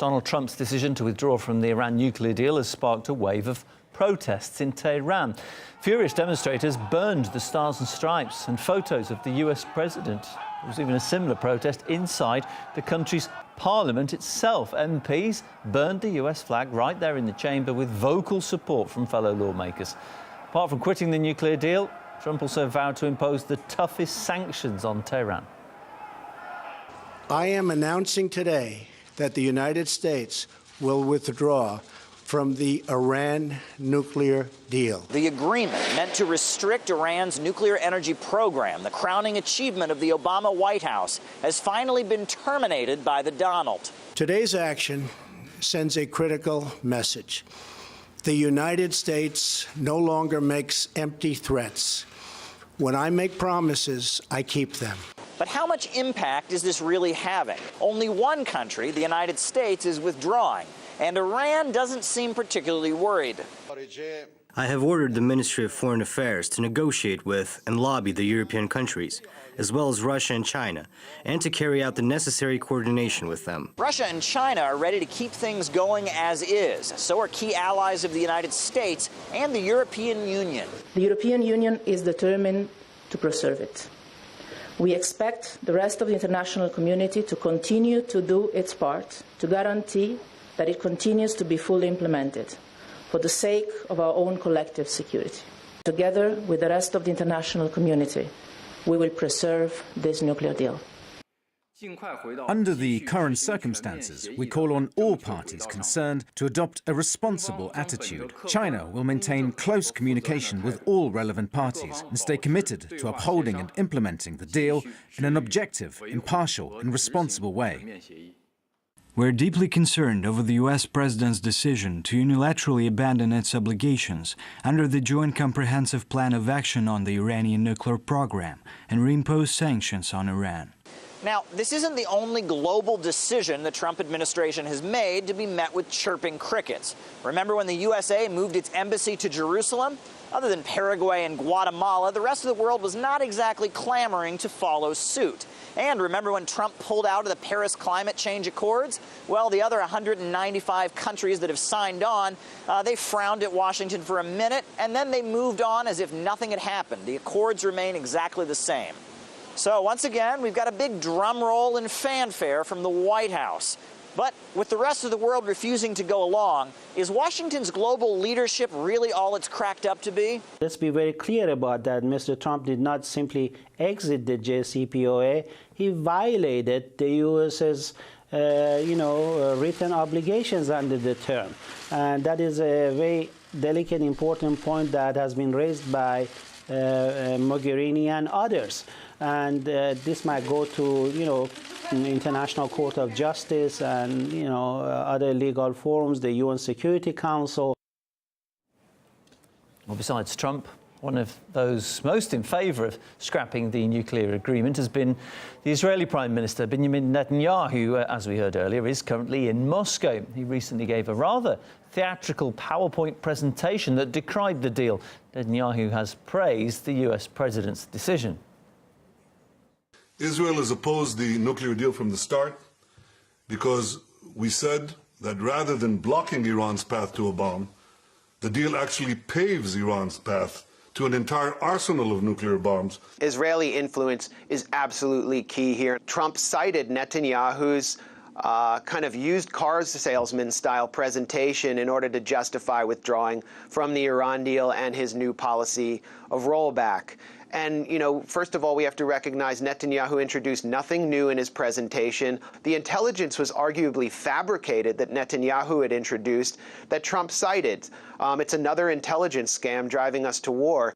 Donald Trump's decision to withdraw from the Iran nuclear deal has sparked a wave of protests in Tehran. Furious demonstrators burned the Stars and Stripes and photos of the US president. There was even a similar protest inside the country's parliament itself. MPs burned the US flag right there in the chamber with vocal support from fellow lawmakers. Apart from quitting the nuclear deal, Trump also vowed to impose the toughest sanctions on Tehran. I am announcing today that the United States will withdraw from the Iran nuclear deal. The agreement meant to restrict Iran's nuclear energy program, the crowning achievement of the Obama White House, has finally been terminated by the Donald. Today's action sends a critical message. The United States no longer makes empty threats. When I make promises, I keep them. But how much impact is this really having? Only one country, the United States, is withdrawing, and Iran doesn't seem particularly worried. I have ordered the Ministry of Foreign Affairs to negotiate with and lobby the European countries, as well as Russia and China, and to carry out the necessary coordination with them. Russia and China are ready to keep things going as is. So are key allies of the United States and the European Union. The European Union is determined to preserve it. We expect the rest of the international community to continue to do its part to guarantee that it continues to be fully implemented for the sake of our own collective security. Together with the rest of the international community, we will preserve this nuclear deal. Under the current circumstances, we call on all parties concerned to adopt a responsible attitude. China will maintain close communication with all relevant parties and stay committed to upholding and implementing the deal in an objective, impartial and responsible way. We're deeply concerned over the U.S. President's decision to unilaterally abandon its obligations under the Joint Comprehensive Plan of Action on the Iranian nuclear program and reimpose sanctions on Iran. Now, this isn't the only global decision the Trump administration has made to be met with chirping crickets. Remember when the USA moved its embassy to Jerusalem? Other than Paraguay and Guatemala, the rest of the world was not exactly clamoring to follow suit. And remember when Trump pulled out of the Paris climate change accords? Well, the other 195 countries that have signed on, they frowned at Washington for a minute, and then they moved on as if nothing had happened. The accords remain exactly the same. So once again, we've got a big drum roll and fanfare from the White House. But with the rest of the world refusing to go along, is Washington's global leadership really all it's cracked up to be? Let's be very clear about that. Mr. Trump did not simply exit the JCPOA. He violated the U.S.'s written obligations under the term. And that is a very delicate, important point that has been raised by Mogherini and others. And this might go to, International Court of Justice and, other legal forums, the UN Security Council. Well, besides Trump, one of those most in favour of scrapping the nuclear agreement has been the Israeli Prime Minister, Benjamin Netanyahu, as we heard earlier, is currently in Moscow. He recently gave a rather theatrical PowerPoint presentation that decried the deal. Netanyahu has praised the US president's decision. Israel has opposed the nuclear deal from the start because we said that rather than blocking Iran's path to a bomb, the deal actually paves Iran's path to an entire arsenal of nuclear bombs. Israeli influence is absolutely key here. Trump cited Netanyahu's kind of used cars salesman style presentation in order to justify withdrawing from the Iran deal and his new policy of rollback. And, first of all, we have to recognize Netanyahu introduced nothing new in his presentation. The intelligence was arguably fabricated that Netanyahu had introduced that Trump cited. It's another intelligence scam driving us to war.